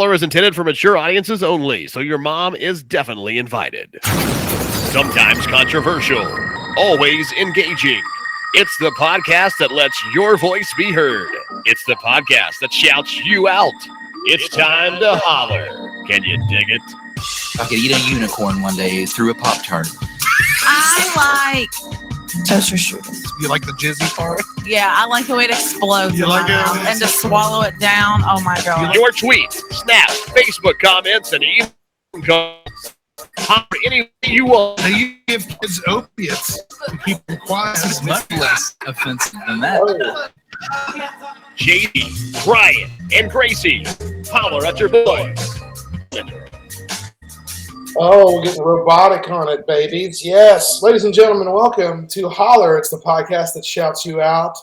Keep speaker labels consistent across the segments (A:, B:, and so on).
A: Holler is intended for mature audiences only, so your mom is definitely invited. Sometimes controversial, always engaging. It's the podcast that lets your voice be heard. It's the podcast that shouts you out. It's time to holler. Can you dig it?
B: I could eat a unicorn one day through a Pop-Tart.
C: I like toaster strudels.
D: You like the jizzy part?
C: Yeah, I like the way it explodes
D: You
C: in
D: like
C: my
D: it?
C: mouth and to swallow it down. Oh my god!
A: Your tweets, snaps, Facebook comments, and even holler any way you want.
D: Now you give kids opiates to keep them quiet.
B: This is much less offensive than that.
A: JD, Brian, and Gracie, holler at your boys.
E: Oh, we're getting robotic on it, babies. Yes. Ladies and gentlemen, welcome to Holler. It's the podcast that shouts you out.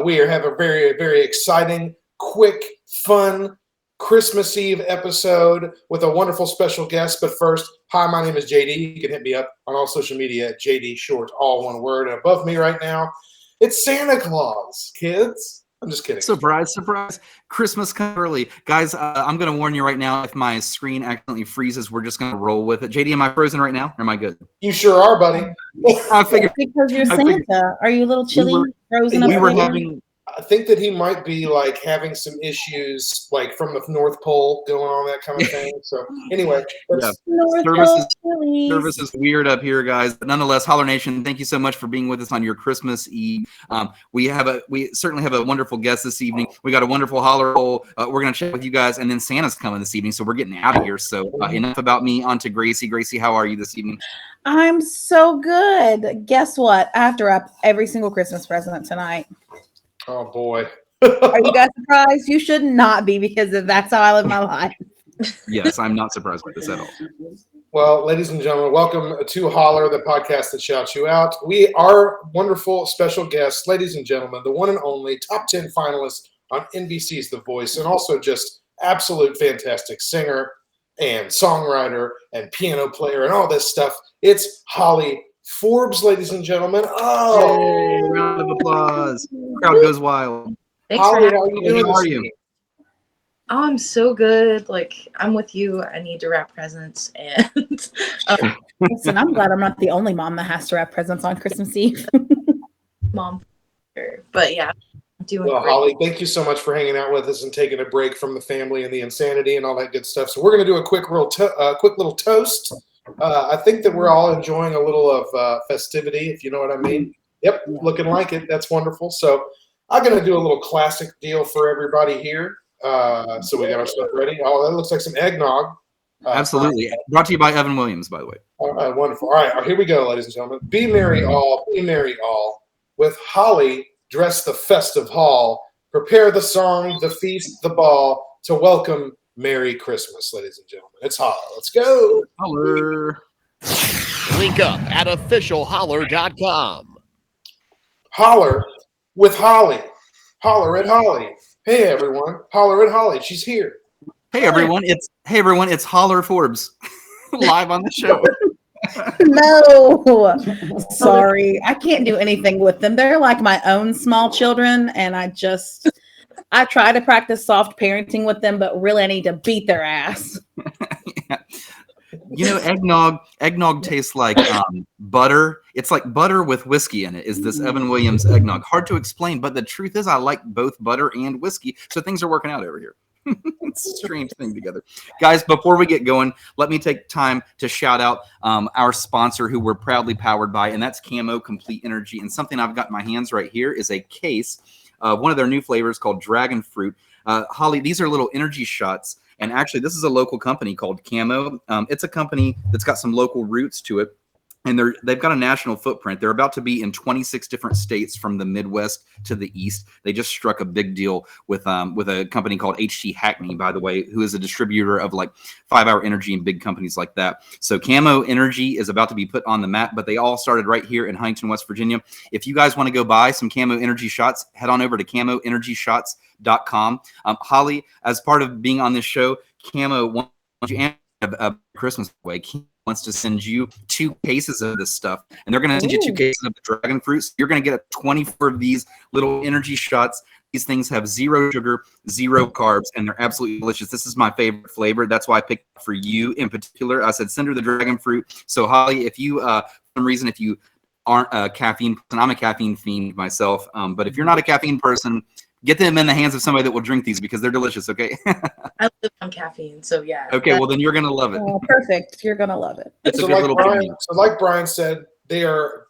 E: We have a very, very exciting, quick, fun Christmas Eve episode with a wonderful special guest. But first, hi, my name is JD. You can hit me up on all social media at JD Short, all one word. And above me right now, it's Santa Claus, kids. I'm just kidding.
B: Surprise, surprise. Christmas come early. Guys, I'm going to warn you right now, if my screen accidentally freezes, we're just going to roll with it. JD, am I frozen right now? Or am I good?
E: You sure are, buddy.
B: I figured.
F: Because you're Santa. Are you a little chilly, frozen up?
B: We were having...
E: I think that he might be like having some issues like from the North Pole going on, that kind of thing. So anyway,
B: service is weird up here, guys. But nonetheless, Holler Nation, thank you so much for being with us on your Christmas Eve. We certainly have a wonderful guest this evening. We got a wonderful Holler Hole. We're going to chat with you guys, and then Santa's coming this evening, so we're getting out of here. So enough about me. On to Gracie. Gracie, how are you this evening?
F: I'm so good. Guess what? I have to wrap every single Christmas present tonight.
E: Oh boy.
F: Are you guys surprised? You should not be, because that's how I live my life.
B: Yes, I'm not surprised by this at all.
E: Well, ladies and gentlemen, welcome to Holler, the podcast that shouts you out. We are wonderful special guests, ladies and gentlemen, the one and only top 10 finalist on NBC's The Voice, and also just absolute fantastic singer and songwriter and piano player and all this stuff. It's Holly Forbes, ladies and gentlemen. Oh,
B: yay, round of applause. Crowd goes wild.
G: Thanks
E: Holly,
G: for
E: how are you doing?
B: How are you?
G: Oh, I'm so good. Like, I'm with you. I need to wrap presents. And
F: Listen, I'm glad I'm not the only mom that has to wrap presents on Christmas Eve.
G: mom. But yeah, I'm doing
E: Well,
G: great.
E: Holly, thank you so much for hanging out with us and taking a break from the family and the insanity and all that good stuff. So we're going to do a quick little toast. I think that we're all enjoying a little of festivity, if you know what I mean. Yep, looking like it. That's wonderful. So I'm going to do a little classic deal for everybody here. So we got our stuff ready. Oh, that looks like some eggnog.
B: Absolutely. Brought to you by Evan Williams, by the way.
E: All right, wonderful. All right, here we go, ladies and gentlemen. Be merry all, with Holly dress the festive hall. Prepare the song, the feast, the ball to welcome Merry Christmas, ladies and gentlemen. It's Holler. Let's go.
B: Holler.
A: Link up at officialholler.com.
E: Holler with Holly. Holler at Holly. Hey, everyone. Holler at Holly. She's here.
B: Hey everyone, it's Holler Forbes live on the show.
F: No, sorry, I can't do anything with them. They're like my own small children, and I try to practice soft parenting with them, but really I need to beat their ass.
B: Yeah. You know, eggnog tastes like butter. It's like butter with whiskey in it. Is this Evan Williams eggnog? Hard to explain, but the truth is I like both butter and whiskey, so things are working out over here. It's a strange thing together. Guys, before we get going, let me take time to shout out our sponsor who we're proudly powered by, and that's Camo Complete Energy. And something I've got in my hands right here is a case of one of their new flavors called Dragon Fruit. Holly, these are little energy shots. And actually, this is a local company called Camo. It's a company that's got some local roots to it. And they've got a national footprint. They're about to be in 26 different states from the Midwest to the East. They just struck a big deal with a company called HT Hackney, by the way, who is a distributor of like 5 Hour Energy and big companies like that. So Camo Energy is about to be put on the map, but they all started right here in Huntington, West Virginia. If you guys want to go buy some Camo Energy shots, head on over to camoenergyshots.com. Holly, as part of being on this show, Camo wants you a Christmas way. Wants to send you 2 cases of this stuff, and they're going to send you 2 cases of the dragon fruit. So you're going to get 24 of these little energy shots These things have 0 sugar, 0 carbs, and they're absolutely delicious. This is my favorite flavor. That's why I picked it for you in particular. I said send her the dragon fruit. So Holly, if you for some reason if you aren't a caffeine person, I'm a caffeine fiend myself. But if you're not a caffeine person, get them in the hands of somebody that will drink these because they're delicious. Okay.
G: I live on caffeine, so yeah.
B: Okay. Well, then you're gonna love it.
F: Oh, perfect. You're gonna love it.
B: It's a
E: So
B: good
E: like
B: little
E: Brian,
B: candy.
E: so like Brian said, they are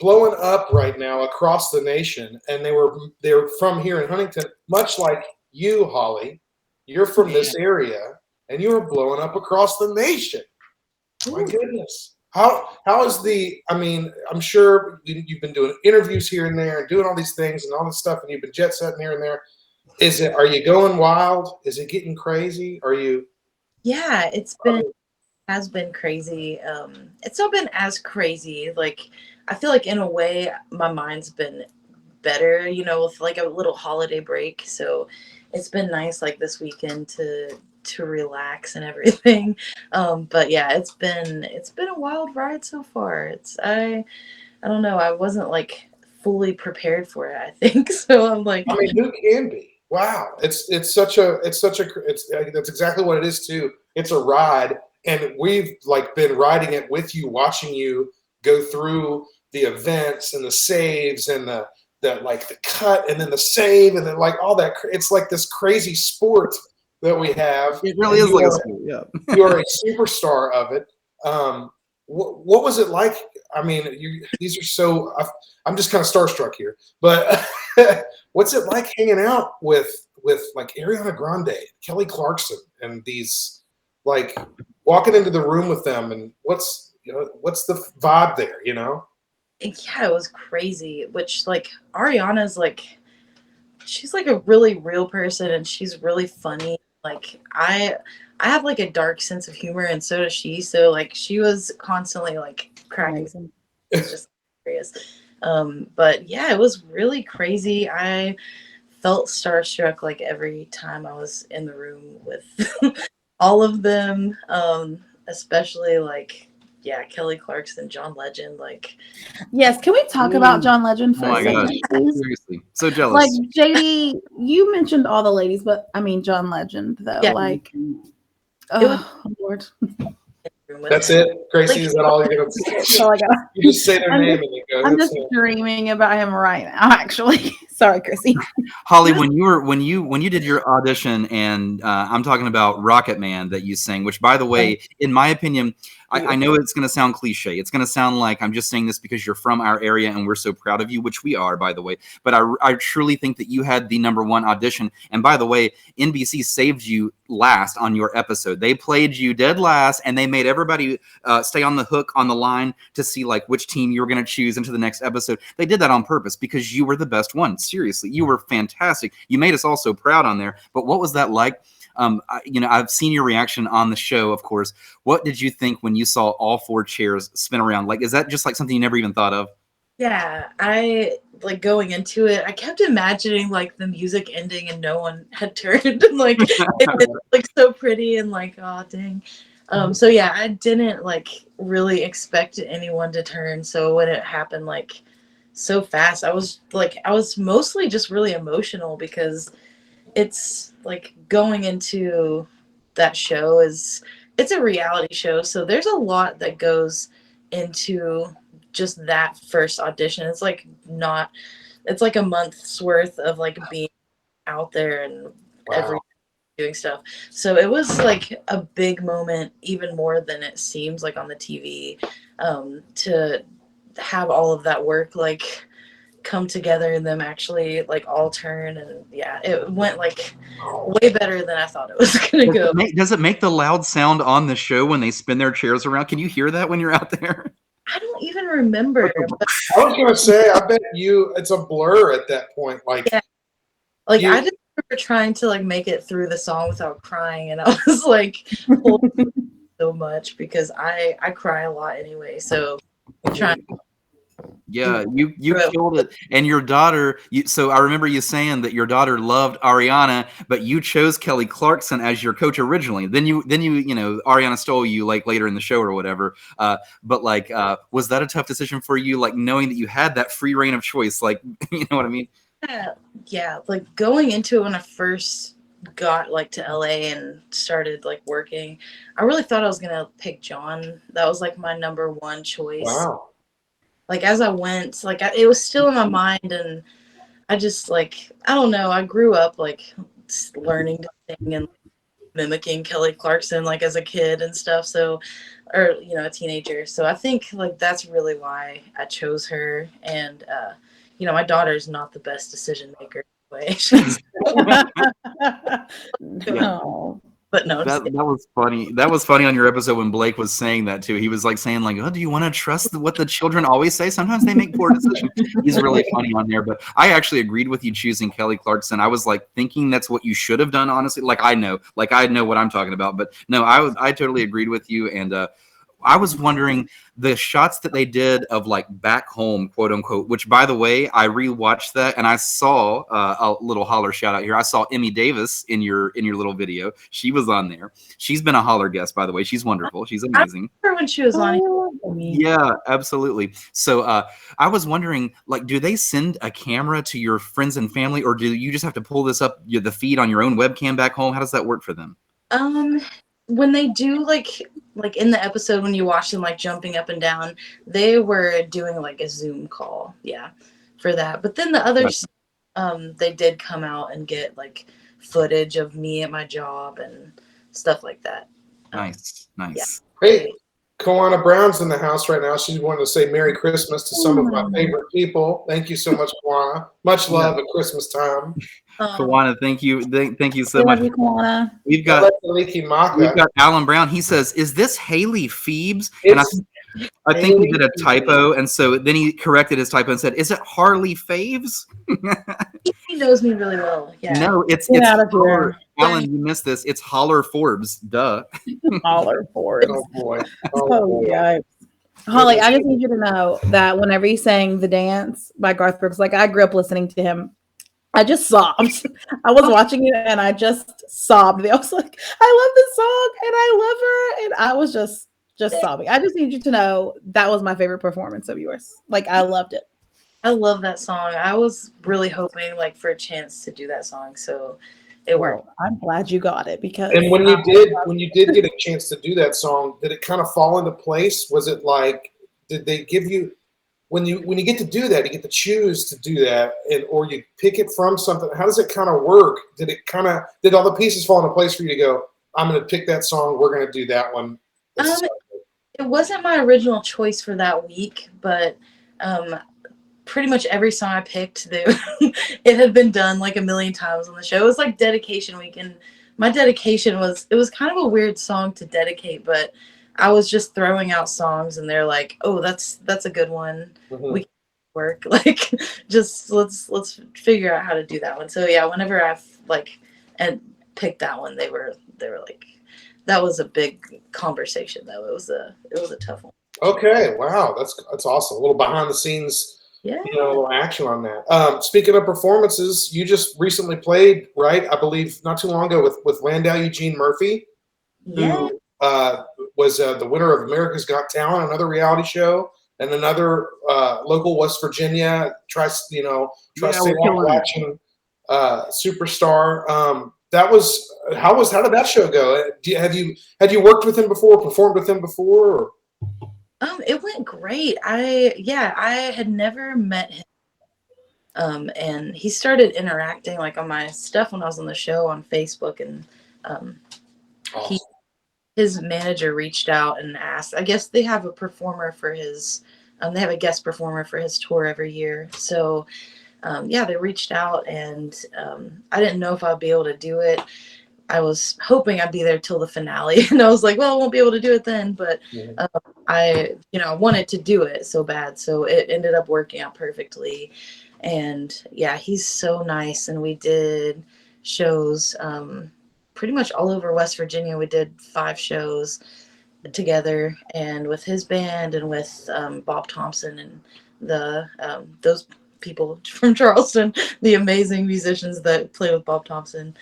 E: blowing up right now across the nation, and they're from here in Huntington, much like you, Holly. You're from this area, and you are blowing up across the nation. My goodness. How is I mean, I'm sure you've been doing interviews here and there and doing all these things and all this stuff, and you've been jet setting here and there. Are you going wild? Is it getting crazy? Are you?
G: Yeah, has been crazy. It's not been as crazy. Like, I feel like in a way my mind's been better, with like a little holiday break. So it's been nice like this weekend to relax and everything. But yeah, it's been a wild ride so far. I don't know. I wasn't like fully prepared for it, I think. So I'm like,
E: I mean, who can be? Wow. That's exactly what it is too. It's a ride. And we've like been riding it with you, watching you go through the events and the saves and the cut and then the save and then like all that. It's like this crazy sport that we have.
B: It really is like a sport. Yeah.
E: You are a superstar of it. What was it like? I mean, these are so. I'm just kind of starstruck here. But what's it like hanging out with like Ariana Grande, Kelly Clarkson, and these like walking into the room with them, and what's the vibe there?
G: Yeah, it was crazy. Which like Ariana's like, she's like a really real person, and she's really funny. Like I have like a dark sense of humor, and so does she. So like she was constantly like cracking. It's just hilarious. But yeah, it was really crazy. I felt starstruck like every time I was in the room with all of them. Especially like, yeah, Kelly Clarkson, John Legend. Like,
F: yes, can we talk about John Legend for
B: Oh my
F: a second,
B: gosh.
F: please?
B: Seriously. So jealous.
F: Like JD, you mentioned all the ladies, but I mean John Legend though.
G: Yeah.
F: Like,
G: It was-
F: Lord.
E: That's it, Gracie. Is that all you're gonna say?
F: That's all I got.
E: You just say their
F: I'm
E: name and you go.
F: I'm
E: That's
F: just
E: it.
F: dreaming about him right now. Actually, sorry, Chrissy.
B: Holly, when you did your audition, and I'm talking about Rocket Man that you sang, which by the way, in my opinion, I know it's going to sound cliche. It's going to sound like I'm just saying this because you're from our area and we're so proud of you, which we are, by the way. But I truly think that you had the #1 audition. And by the way, NBC saved you last on your episode. They played you dead last, and they made everybody stay on the hook, on the line to see like which team you were going to choose into the next episode. They did that on purpose because you were the best one. Seriously, you were fantastic. You made us all so proud on there. But what was that like? I've seen your reaction on the show, of course. What did you think when you saw all 4 chairs spin around? Like, is that just like something you never even thought of?
G: Yeah, I like going into it. I kept imagining like the music ending and no one had turned, and like it's like so pretty and like, oh dang. So yeah, I didn't like really expect anyone to turn. So when it happened like so fast, I was mostly just really emotional because it's like going into that show it's a reality show. So there's a lot that goes into just that first audition. It's like a month's worth of like being out there and every doing stuff. So it was like a big moment, even more than it seems like on the TV, to have all of that work like come together and them actually like all turn, and yeah, it went like way better than I thought it was gonna go.
B: Does it make the loud sound on the show when they spin their chairs around? Can you hear that when you're out there?
G: I don't even remember. But
E: I was gonna say, I bet it's a blur at that point. Like,
G: yeah. Like I just remember trying to like make it through the song without crying, and I was like so much because I cry a lot anyway. So I'm trying.
B: Yeah, you killed it. And your daughter, so I remember you saying that your daughter loved Ariana, but you chose Kelly Clarkson as your coach originally. Then you Ariana stole you like later in the show or whatever. But like, was that a tough decision for you? Like knowing that you had that free reign of choice, like, you know what I mean?
G: Yeah, like going into it when I first got like to LA and started like working, I really thought I was gonna pick John. That was like my number one choice.
E: Wow.
G: Like as I went, like it was still in my mind, and I just like I don't know. I grew up like learning to sing and mimicking Kelly Clarkson like as a kid and stuff. So, or a teenager. So I think like that's really why I chose her. And my daughter's not the best decision maker anyway. She's
F: No.
G: but no,
B: That was funny. That was funny on your episode when Blake was saying that too. He was like saying like, "Oh, do you want to trust what the children always say? Sometimes they make poor decisions." He's really funny on there. But I actually agreed with you choosing Kelly Clarkson. I was like thinking that's what you should have done. Honestly, like I know what I'm talking about. But no, I totally agreed with you. And I was wondering the shots that they did of like back home, quote unquote, which by the way, I rewatched that and I saw a little holler shout out here. I saw Emmy Davis in your little video. She was on there. She's been a holler guest, by the way. She's wonderful. She's amazing.
G: I remember when she was on.
B: Yeah, absolutely. So I was wondering, like, do they send a camera to your friends and family, or do you just have to pull this up the feed on your own webcam back home? How does that work for them?
G: When they do like in the episode when you watch them like jumping up and down, they were doing like a Zoom call, for that. But then the others, they did come out and get like footage of me at my job and stuff like that.
B: Nice.
E: Great. Kawana Brown's in the house right now. She wanted to say Merry Christmas to some of my favorite people. Thank you so much, Kawana. Much love at Christmas time.
B: Kawana, thank you. Thank you so
F: We
B: much.
F: love you, Kawana.
B: We've got
E: Maka.
B: Alan Brown. He says, "Is this Haley Forbes?" And I think he
E: Haley
B: did a typo, and so then he corrected his typo and said, "Is it Harley Faves?"
G: He knows me really well. Yeah.
B: No, it's
F: out of
B: Holler.
F: here.
B: Alan, you missed this. It's Holler Forbes. Duh.
F: Holler Forbes.
E: Oh boy.
F: Oh, yeah. Holly, I just need you to know that whenever he sang The Dance by Garth Brooks, like I grew up listening to him, I just sobbed. I was watching it and I just sobbed. I was like, I love this song and I love her. And I was just sobbing. I just need you to know that was my favorite performance of yours. Like I loved it.
G: I love that song. I was really hoping like for a chance to do that song, so it worked.
F: Well, I'm glad you got it because
E: And when you did get a chance to do that song, did it kind of fall into place? Was it like, did they give you when you get to do that, you get to choose to do that, or you pick it from something? How does it kind of work? Did all the pieces fall into place for you to go, I'm going to pick that song, we're going to do that one?
G: It wasn't my original choice for that week, but pretty much every song I picked, it had been done like a million times on the show. It was like dedication week, and my dedication was kind of a weird song to dedicate, but I was just throwing out songs, and they're like, "Oh, that's a good one.
E: Mm-hmm.
G: We can work like just let's figure out how to do that one." So yeah, whenever I and picked that one, they were like, that was a big conversation though. It was a tough one.
E: Okay, wow, that's awesome. A little behind the scenes.
G: Yeah.
E: A little action on that. Speaking of performances, you just recently played, right? I believe not too long ago with Landau Eugene Murphy, who was the winner of America's Got Talent, another reality show, and another local West Virginia tri-state action superstar. How did that show go? Had you worked with him before, performed with him before? Or?
G: It went great. I had never met him. And he started interacting like on my stuff when I was on the show on Facebook, and
E: Awesome.
G: his manager reached out and asked. I guess they have a performer for his. They have a guest performer for his tour every year. So, they reached out, and I didn't know if I'd be able to do it. I was hoping I'd be there till the finale, and I was like, well, I won't be able to do it then, but I wanted to do it so bad, so it ended up working out perfectly. And yeah, he's so nice, and we did shows pretty much all over West Virginia. We did 5 shows together, and with his band and with Bob Thompson and those people from Charleston, the amazing musicians that play with Bob Thompson.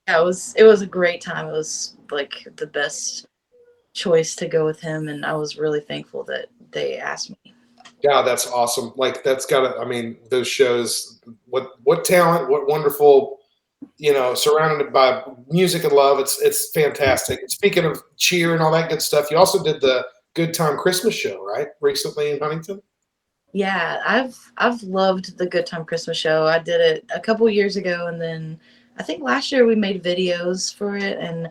G: Yeah, it was a great time. It was like the best choice to go with him, and I was really thankful that they asked me.
E: God, that's awesome. Like that's gotta, I mean, those shows, what talent, what wonderful, surrounded by music and love. It's fantastic. Speaking of cheer and all that good stuff, you also did the Good Time Christmas show, right? Recently in Huntington?
G: Yeah, I've loved the Good Time Christmas show. I did it a couple years ago, and then I think last year we made videos for it, and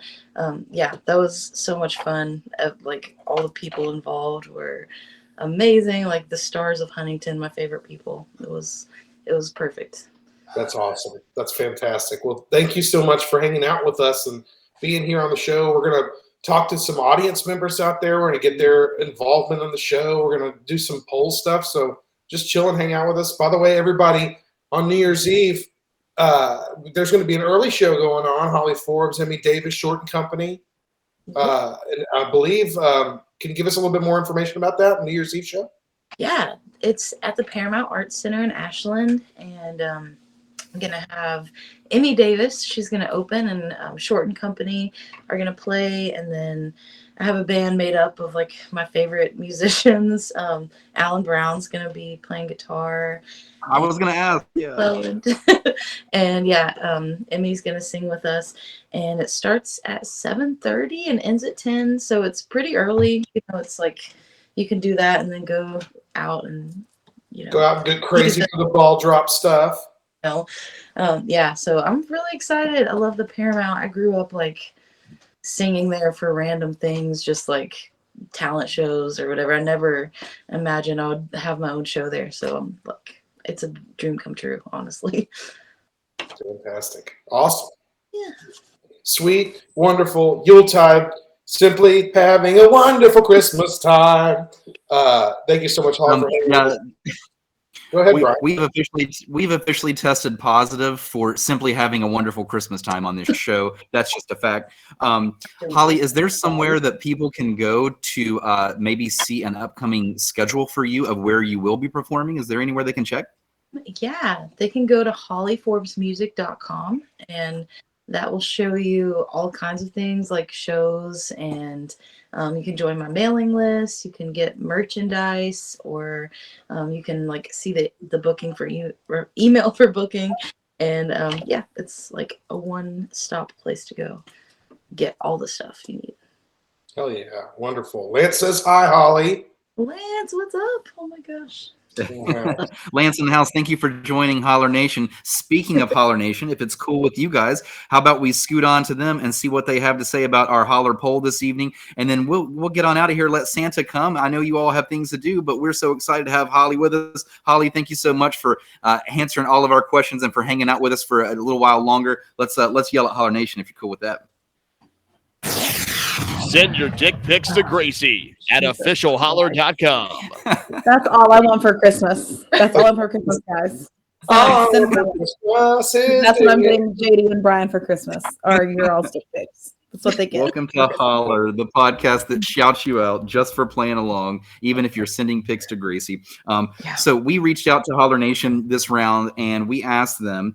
G: yeah, that was so much fun. Like all the people involved were amazing. Like the stars of Huntington, my favorite people. It was perfect.
E: That's awesome. That's fantastic. Well, thank you so much for hanging out with us and being here on the show. We're going to talk to some audience members out there. We're going to get their involvement in the show. We're going to do some poll stuff. So just chill and hang out with us. By the way, everybody, on New Year's Eve, there's going to be an early show going on. Holly Forbes, Emmy Davis, Short & Company. And I believe, can you give us a little bit more information about that New Year's Eve show?
G: Yeah, it's at the Paramount Arts Center in Ashland, and I'm gonna have Emmy Davis. She's gonna open, and Short & Company are gonna play, and then I have a band made up of like my favorite musicians. Alan Brown's gonna be playing guitar.
B: I was gonna ask. Yeah.
G: And yeah, Emmy's gonna sing with us, and it starts at 7:30 and ends at 10. So it's pretty early. It's like you can do that and then go out and
E: go out and get crazy for the ball drop stuff.
G: Yeah, so I'm really excited. I love the Paramount. I grew up like singing there for random things, just like talent shows or whatever. I never imagined I would have my own show there. So I'm like, it's a dream come true, honestly.
E: Fantastic. Awesome.
G: Yeah.
E: Sweet, wonderful, Yuletide, simply having a wonderful Christmas time. Thank you so much, Holly, for hanging Go ahead, Brian.
B: We've officially tested positive for simply having a wonderful Christmas time on this show. That's just a fact. Holly, is there somewhere that people can go to maybe see an upcoming schedule for you of where you will be performing? Is there anywhere they can check?
G: Yeah, they can go to hollyforbesmusic.com, and that will show you all kinds of things like shows, and you can join my mailing list. You can get merchandise, or you can like see the booking for you, or email for booking. And yeah, it's like a one-stop place to go get all the stuff you need.
E: Hell yeah, wonderful. Lance says hi, Holly.
G: Lance, what's up? Oh my gosh.
B: Lance in the house, thank you for joining Holler Nation. Speaking of Holler Nation, if it's cool with you guys, how about we scoot on to them and see what they have to say about our Holler poll this evening, and then we'll get on out of here. Let Santa come. I know you all have things to do, but we're so excited to have Holly with us. Holly, thank you so much for answering all of our questions and for hanging out with us for a little while longer. Let's yell at Holler Nation if you're cool with that.
A: Send your dick pics to Gracie at officialholler.com.
F: That's all I want for Christmas. That's all I want for Christmas, guys. That's what I'm getting JD and Brian for Christmas. Or your all dick pics. That's what they get.
B: Welcome to Holler, the podcast that shouts you out just for playing along, even if you're sending pics to Gracie. So we reached out to Holler Nation this round, and we asked them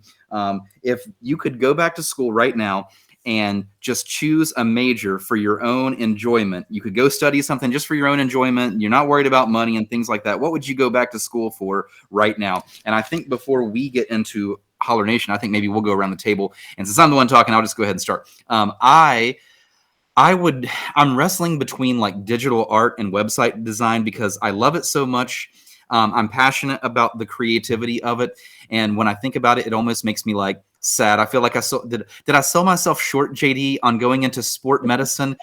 B: if you could go back to school right now and just choose a major for your own enjoyment. You could go study something just for your own enjoyment. You're not worried about money and things like that. What would you go back to school for right now? And I think before we get into Holler Nation, I think maybe we'll go around the table. And since I'm the one talking, I'll just go ahead and start. I'm wrestling between like digital art and website design because I love it so much. I'm passionate about the creativity of it. And when I think about it, it almost makes me like sad. I feel like did I sell myself short, JD, on going into sport medicine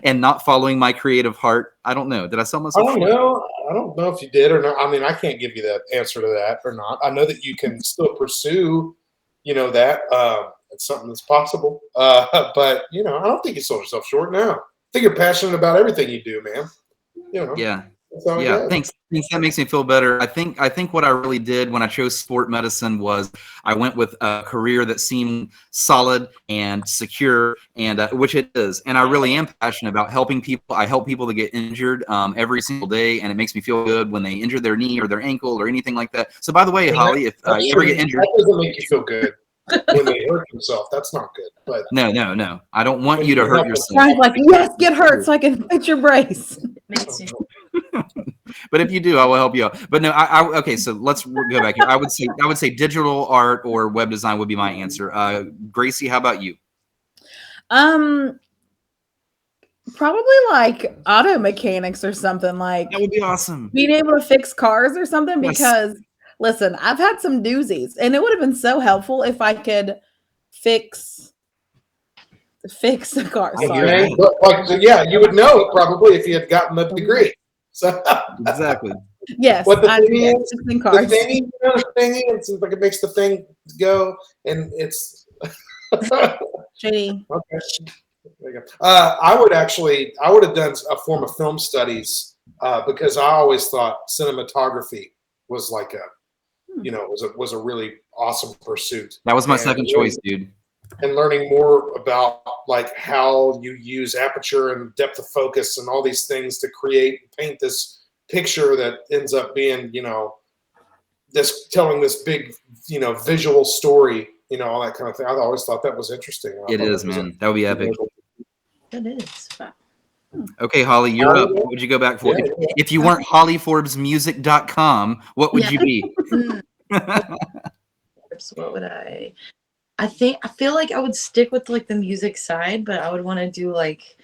B: and not following my creative heart? I don't know. Did I sell myself short?
E: I don't know if you did or not. I mean, I can't give you the answer to that or not. I know that you can still pursue, that. It's something that's possible. But, I don't think you sold yourself short now. I think you're passionate about everything you do, man.
B: Yeah. Yeah, thanks. That makes me feel better. I think what I really did when I chose sport medicine was I went with a career that seemed solid and secure, and which it is. And I really am passionate about helping people. I help people that get injured every single day, and it makes me feel good when they injure their knee or their ankle or anything like that. So, by the way, Holly, if you ever get injured,
E: that doesn't make you feel good. When they hurt themselves, that's not good. But
B: no, I don't want you to hurt yourself.
F: Brian's like, yes, get hurt so I can fix your brace.
B: But if you do, I will help you out. But no, okay. So let's go back here. I would say digital art or web design would be my answer. Gracie, how about you?
F: Probably like auto mechanics or something, like
B: That would be awesome.
F: being able to fix cars or something.
B: Yes.
F: Because listen, I've had some doozies, and it would have been so helpful if I could fix the car. Sorry.
E: Okay, but you would know probably if you had gotten the degree. So
B: Exactly.
F: Yes,
E: what the
F: I
E: thing
F: do
E: is,
F: fixing
E: the
F: cars.
E: thingy, it seems like it makes the thing go, and it's
F: JD.
E: okay. There you go. I would have done a form of film studies because I always thought cinematography was like was a really awesome pursuit.
B: That was my second choice, dude.
E: And learning more about like how you use aperture and depth of focus and all these things to paint this picture that ends up being, telling this big, visual story, all that kind of thing. I always thought that was interesting.
B: It is, man. That would be epic.
G: It is.
B: Okay, Holly, you're up. What would you go back for?
E: Yeah.
B: If you weren't HollyForbesMusic.com, what would you be?
G: What would I feel like I would stick with like the music side, but I would want to do like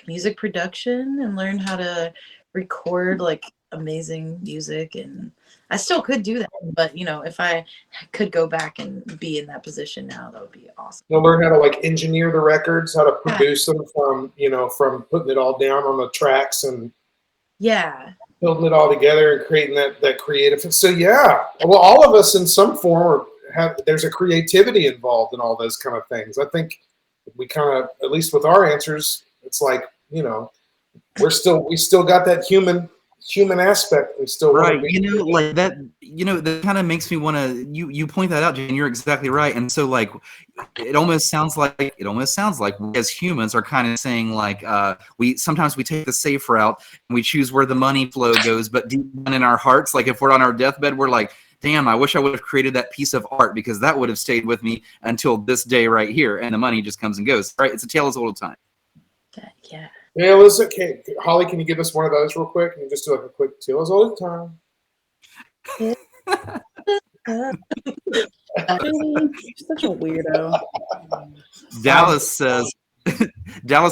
G: music production and learn how to record like amazing music. And I still could do that, but if I could go back and be in that position now, that would be awesome.
E: You'll learn how to like engineer the records, how to produce them from putting it all down on the tracks and building it all together and creating that creative. So well, all of us in some form there's a creativity involved in all those kind of things. I think we kind of, at least with our answers, it's like, we still got that human aspect. We still
B: right.
E: Like
B: that, that kind of makes me want to, you point that out, Jane, you're exactly right. And so like, it almost sounds like we as humans are kind of saying like, sometimes we take the safe route and we choose where the money flow goes, but deep down in our hearts, like if we're on our deathbed, we're like, damn, I wish I would have created that piece of art because that would have stayed with me until this day right here. And the money just comes and goes, right? It's a tale as old as time.
G: Yeah.
E: Yeah, listen, Holly, can you give us one of those real quick? And just do like a quick tale as old as time.
F: Such a weirdo.
B: Dallas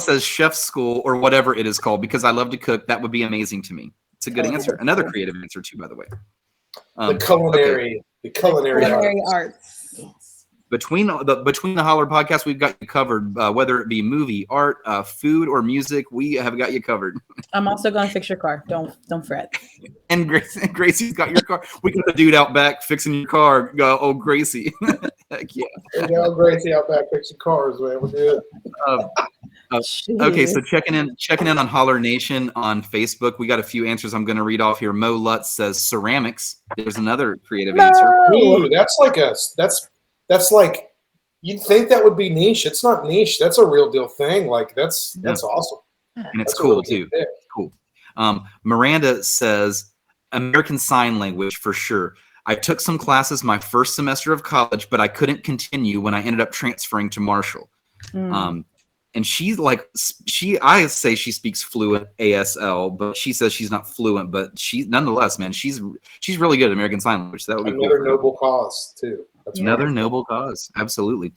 B: says chef school or whatever it is called because I love to cook. That would be amazing to me. It's a good answer. Another creative answer too, by the way.
E: The culinary arts.
B: Between the Holler podcast, we've got you covered. Whether it be movie, art, food, or music, we have got you covered.
F: I'm also going to fix your car. Don't fret.
B: And Gracie's got your car. We got the dude out back fixing your car. Oh, Gracie. Heck yeah.
E: We got Gracie out back fixing cars, man. We're good.
B: Okay, so checking in on Holler Nation on Facebook. We got a few answers I'm going to read off here. Mo Lutz says ceramics. There's another creative answer.
E: Ooh, that's like you'd think that would be niche. It's not niche. That's a real deal thing. Like that's awesome.
B: And it's cool too. Cool. Miranda says American Sign Language for sure. I took some classes my first semester of college, but I couldn't continue when I ended up transferring to Marshall. And she's like, I say she speaks fluent ASL, but she says she's not fluent, but nonetheless, man, she's really good at American Sign Language. That would be
E: another
B: cool.
E: noble cause too. That's
B: another noble cause. Absolutely.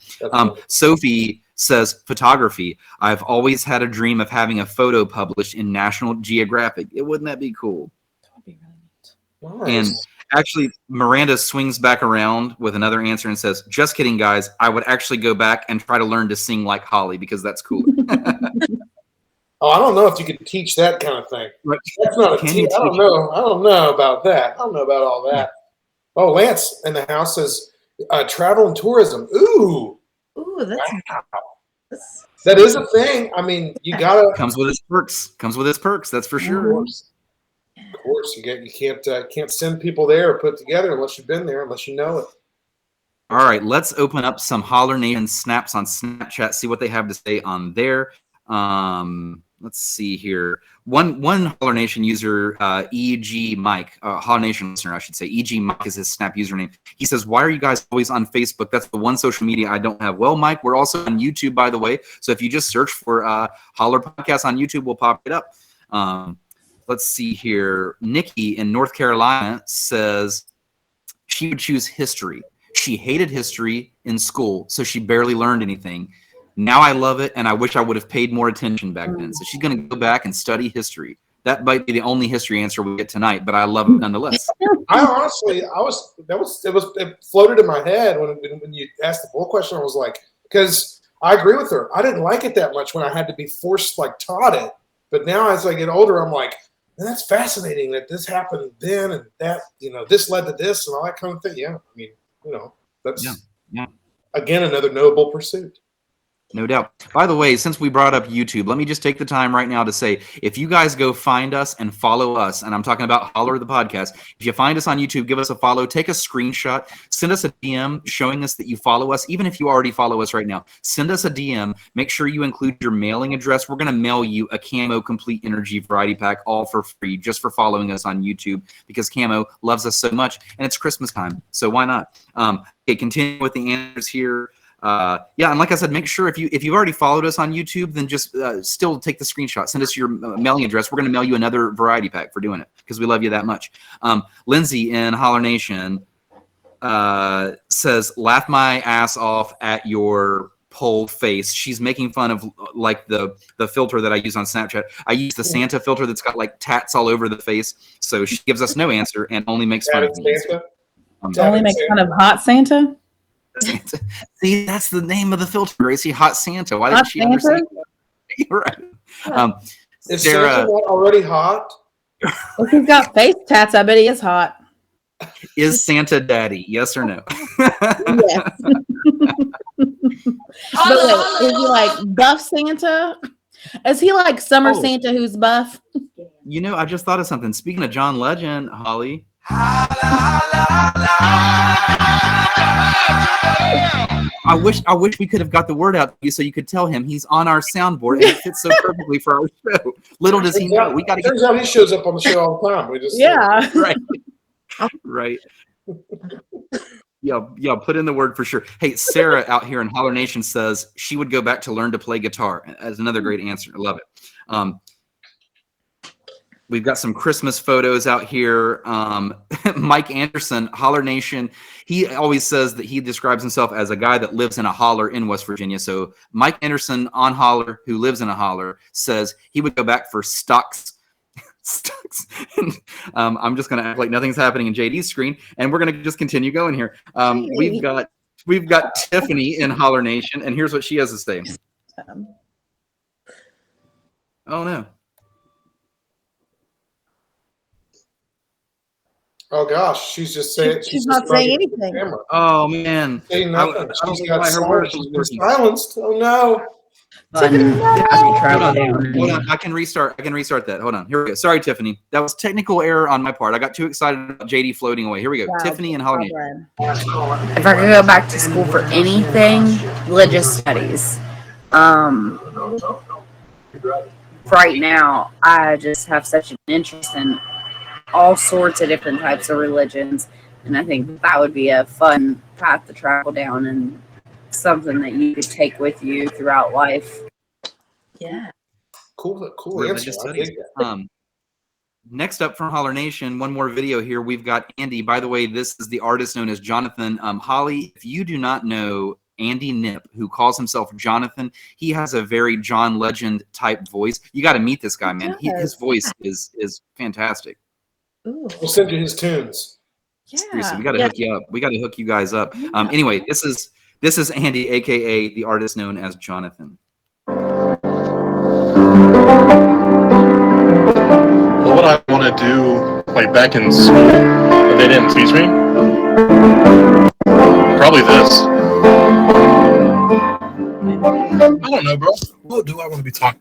B: Sophie says photography. I've always had a dream of having a photo published in National Geographic. Wouldn't that be cool?
F: That would be really neat.
E: nice.
B: And actually, Miranda swings back around with another answer and says, just kidding, guys. I would actually go back and try to learn to sing like Holly because that's cooler.
E: Oh, I don't know if you could teach that kind of thing.
B: Right.
E: That's not a teach. I don't know. I don't know about that. I don't know about all that. Oh, Lance in the house says travel and tourism. Ooh, that is a thing. I mean, you gotta
B: comes with its perks. That's for sure.
E: Of course, you can't send people there or put together unless you've been there, unless you know it.
B: All right, let's open up some Holler Nation snaps on Snapchat. See what they have to say on there. Let's see here. One Holler Nation user, EG Mike, Holler Nation listener, I should say. EG Mike is his Snap username. He says, "Why are you guys always on Facebook? That's the one social media I don't have." Well, Mike, we're also on YouTube, by the way. So if you just search for Holler Podcast on YouTube, we'll pop it up. let's see here. Nikki in North Carolina says she would choose history. She hated history in school, so she barely learned anything. Now I love it, and I wish I would have paid more attention back then. So she's going to go back and study history. That might be the only history answer we get tonight, but I love it nonetheless.
E: I honestly, it floated in my head when you asked the bull question. I was like, because I agree with her. I didn't like it that much when I had to be forced, like taught it. But now as I get older, I'm like, man, that's fascinating that this happened then and that, this led to this and all that kind of thing. Yeah, I mean, that's again another noble pursuit.
B: No doubt. By the way, since we brought up YouTube, let me just take the time right now to say, if you guys go find us and follow us, and I'm talking about Holler the podcast, if you find us on YouTube, give us a follow, take a screenshot, send us a DM showing us that you follow us, even if you already follow us right now. Send us a DM. Make sure you include your mailing address. We're going to mail you a Camo Complete Energy Variety Pack, all for free, just for following us on YouTube, because Camo loves us so much, and it's Christmas time, so why not? Okay, continue with the answers here. And like I said, make sure if you've already followed us on YouTube, then just still take the screenshot. Send us your mailing address. We're going to mail you another variety pack for doing it because we love you that much. Lindsay in Holler Nation says, "Laugh my ass off at your pole face." She's making fun of like the filter that I use on Snapchat. I use the Santa filter that's got like tats all over the face. So she gives us no answer and only makes fun of Santa.
F: Only makes fun of hot Santa.
B: Santa. See, that's the name of the filter, Gracie. Hot Santa. Why didn't she understand that? Right.
E: Is
B: Sarah,
E: Santa not already hot?
F: If he's got face tats, I bet he is hot.
B: is Santa daddy? Yes or no?
F: Yes. But wait, is he like buff Santa? Is he like summer Santa who's buff?
B: I just thought of something. Speaking of John Legend, Holly. I wish we could have got the word out to you so you could tell him he's on our soundboard and it fits so perfectly for our show. Little does he know. We got to get.
E: Turns out he shows up on the show all the time. We just
B: right. Yeah. Put in the word for sure. Hey, Sarah out here in Holler Nation says she would go back to learn to play guitar. That's another great answer. I love it. We've got some Christmas photos out here. Mike Anderson, Holler Nation. He always says that he describes himself as a guy that lives in a holler in West Virginia. So Mike Anderson on Holler, who lives in a holler, says he would go back for stocks. And, I'm just going to act like nothing's happening in JD's screen, and we're going to just continue going here. We've got Tiffany in Holler Nation, and here's what she has to say. Oh no.
E: Oh gosh, she's just saying.
F: She's not saying anything.
B: Oh man,
E: saying nothing.
B: She's got
E: silenced. Oh no.
B: Hold on, I can restart that. Hold on. Here we go. Sorry, Tiffany. That was technical error on my part. I got too excited about JD floating away. Here we go. Wow. Tiffany and Holly.
H: If I could go back to school for anything, religious studies. Right now, I just have such an interest in all sorts of different types of religions, and I think that would be a fun path to travel down and answer you could take with you throughout life.
G: Yeah.
E: Cool
B: answer. Next up from Holler Nation, one more video here. We've got Andy. By the way, this is the artist known as Jonathan. Holly, if you do not know Andy Nip, who calls himself Jonathan, he has a very John Legend type voice. You got to meet this guy, man. His voice is fantastic.
G: Ooh.
E: We'll send you his tunes.
F: Yeah.
B: Seriously, we got to hook you up. We got to hook you guys up. Anyway, this is Andy, aka the artist known as Jonathan.
I: Well, what I want to do, like back in school, but they didn't teach me. Probably this. I don't know, bro. What do I want to be talking?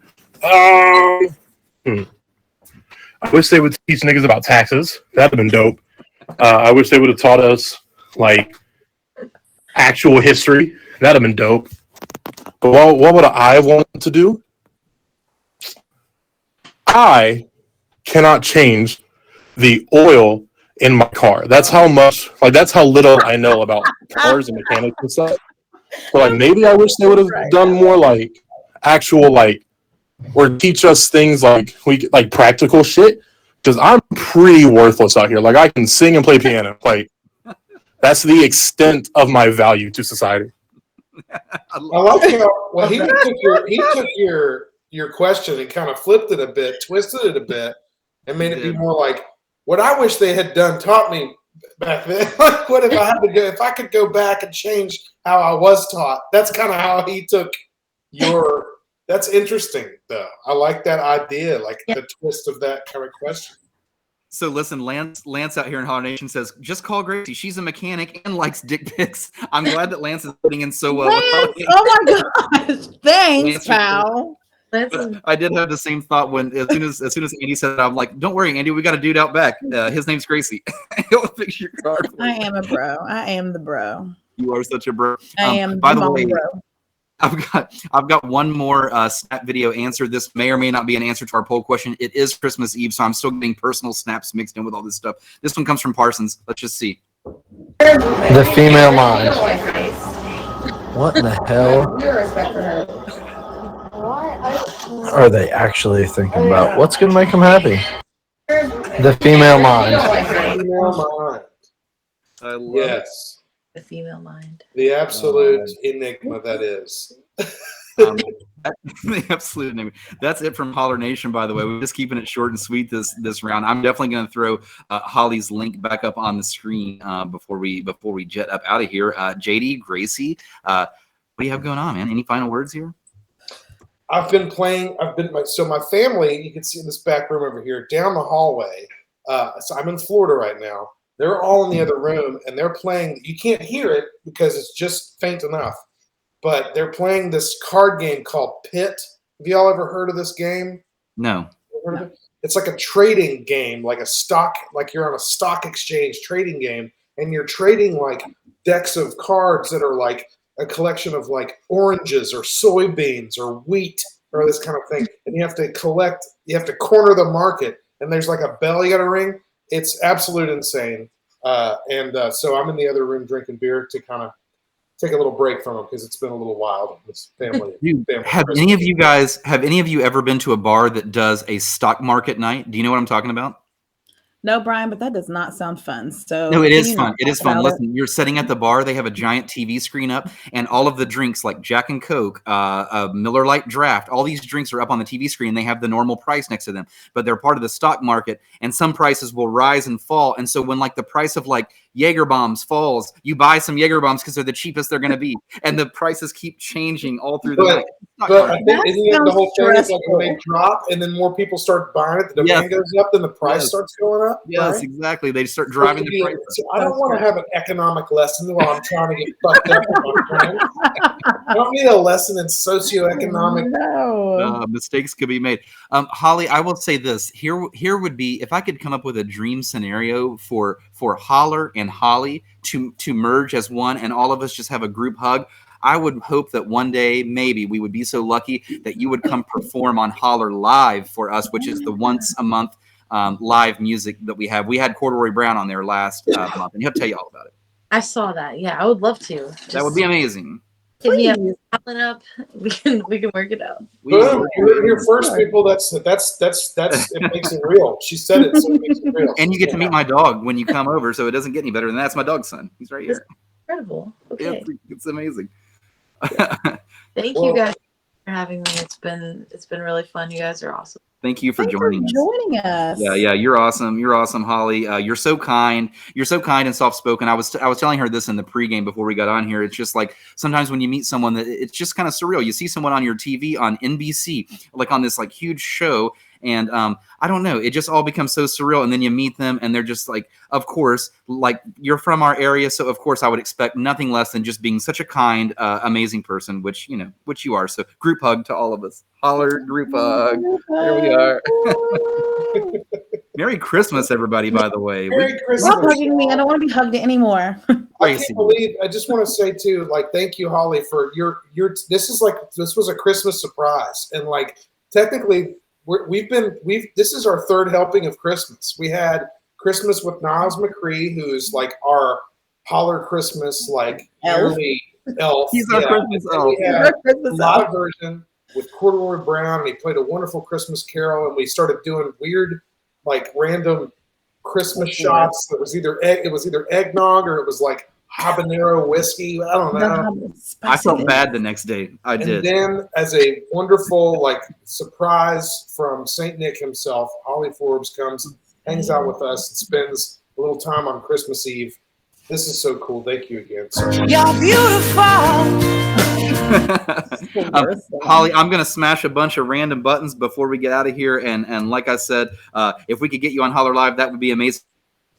I: I wish they would teach niggas about taxes. That'd have been dope. I wish they would have taught us like actual history. That'd have been dope. But what would I want to do? I cannot change the oil in my car. That's how little I know about cars and mechanics and stuff. But like maybe I wish they would have done more like actual like or teach us things like practical shit. Because I'm pretty worthless out here. Like, I can sing and play piano. Like, that's the extent of my value to society.
E: I like how well he took your question and kind of flipped it a bit, twisted it a bit, and made it be more like what I wish they had taught me back then. Like, what if I could go back and change how I was taught? That's kind of how he took your. That's interesting, though. I like that idea, like the twist of that kind of question.
B: So listen, Lance out here in Holler Nation says, just call Gracie. She's a mechanic and likes dick pics. I'm glad that Lance is putting in so well.
F: Lance, oh my gosh. Thanks, pal.
B: I did have the same thought when as soon as Andy said it, I'm like, don't worry, Andy, we got a dude out back. His name's Gracie. He'll fix your car.
F: I am a bro. I am the bro.
B: You are such a bro.
F: I am
B: by the way,
F: bro.
B: I've got one more snap video answer. This may or may not be an answer to our poll question. It is Christmas Eve, so I'm still getting personal snaps mixed in with all this stuff. This one comes from Parsons. Let's just see.
J: The female mind. What in the hell are they actually thinking about? What's going to make them happy? The female mind.
E: I love yes.
G: The female mind.
E: The absolute enigma that is.
B: The absolute enigma. That's it from Holler Nation, by the way. We're just keeping it short and sweet this round. I'm definitely going to throw Holly's link back up on the screen before we jet up out of here. JD, Gracie, what do you have going on, man? Any final words here?
E: So my family, you can see in this back room over here, down the hallway. So I'm in Florida right now. They're all in the other room, and they're playing. You can't hear it because it's just faint enough. But they're playing this card game called Pit. Have y'all ever heard of this game?
B: No.
E: It's like a trading game, like you're on a stock exchange trading game, and you're trading like decks of cards that are like a collection of like oranges or soybeans or wheat or this kind of thing. And you have to corner the market, and there's like a bell you got to ring. It's absolute insane. So I'm in the other room drinking beer to kind of take a little break from them because it's been a little wild. This family.
B: Have any of you ever been to a bar that does a stock market night? Do you know what I'm talking about?
F: No, Brian, but that does not sound fun. So
B: no, it is fun. It is fun. Listen, you're sitting at the bar. They have a giant TV screen up, and all of the drinks like Jack and Coke, Miller Lite Draft, all these drinks are up on the TV screen. They have the normal price next to them, but they're part of the stock market, and some prices will rise and fall. And so when like the price of like Jaeger bombs falls, you buy some Jaeger bombs because they're the cheapest they're going to be, and the prices keep changing all through the night.
E: But I think the whole thing is like when they drop, and then more people start buying it, the demand goes up, then the price starts going up.
B: Yes,
E: right?
B: Exactly. They start driving the price up.
E: I don't want to have an economic lesson while I'm trying to get fucked up with my friends. I don't need a lesson in socioeconomic.
F: No.
B: Mistakes could be made. Holly, I will say this. Here would be, if I could come up with a dream scenario for Holler and Holly to merge as one, and all of us just have a group hug. I would hope that one day, maybe we would be so lucky that you would come perform on Holler Live for us, which is the once a month live music that we have. We had Corduroy Brown on there last month, and he'll tell you all about it.
G: I saw that. Yeah, I would love to.
B: That would be amazing.
G: Hit me up. We can work it out.
E: Boom, you're first, people. That's it makes it real. She said it, so it makes it real.
B: And you get to meet my dog when you come over, so it doesn't get any better than that. That's my dog's son. He's right here.
G: Incredible. Okay.
B: Yeah, it's amazing.
G: Thank you guys for having me. It's been really fun. You guys are awesome.
B: Thank you for joining
F: us.
B: Yeah, you're awesome. You're awesome, Holly. You're so kind. You're so kind and soft-spoken. I was telling her this in the pregame before we got on here. It's just like sometimes when you meet someone, that it's just kind of surreal. You see someone on your TV on NBC, like on this like huge show, and I don't know. It just all becomes so surreal. And then you meet them, and they're just like, of course, like you're from our area, so of course I would expect nothing less than just being such a kind, amazing person, which you are. So group hug to all of us. Holler, group hug. There we are. Merry Christmas, everybody, by the way.
E: Merry Christmas.
F: Stop hugging me. I don't want to be hugged anymore.
E: I can't believe, I just want to say too, like, thank you, Holly, for your this was a Christmas surprise. And like, technically this is our third helping of Christmas. We had Christmas with Niles McCree, who's like our Holler Christmas, like yearly elf.
B: He's our Christmas elf.
E: We had a live version with Corduroy Brown, and he played a wonderful Christmas carol, and we started doing weird like random Christmas shots. It was either eggnog or it was like habanero whiskey. I don't know.
B: I felt bad the next day. I did.
E: And then, as a wonderful like surprise from Saint Nick himself, Holly Forbes comes, hangs out with us, and spends a little time on Christmas Eve. This is so cool. Thank you again.
C: You're beautiful.
B: Holly, I'm going to smash a bunch of random buttons before we get out of here. And like I said, if we could get you on Holler Live, that would be amazing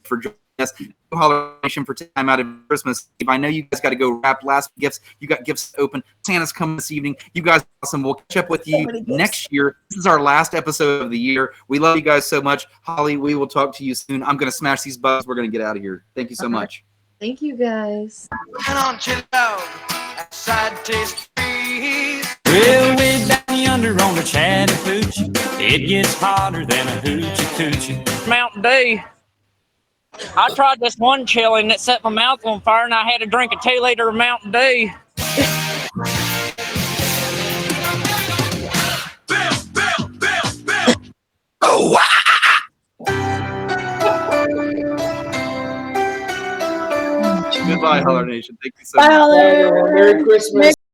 B: for joining us. Holler Nation for time out of Christmas Eve. I know you guys got to go wrap last gifts. You got gifts open. Santa's coming this evening. You guys are awesome. We'll catch up with you next year. This is our last episode of the year. We love you guys so much. Holly, we will talk to you soon. I'm going to smash these buttons. We're going to get out of here. Thank you so much.
G: Thank you guys.
K: Well, way down yonder on the Chattahoochee, it gets hotter than a hoochie coochie.
L: Mountain Dew. I tried this one chili and it set my mouth on fire, and I had to drink a 2-liter of Mountain Dew.
K: Oh, wow.
B: Goodbye, Holler Nation. Thank you so
F: Bye,
B: much.
F: Holler.
E: Merry Christmas.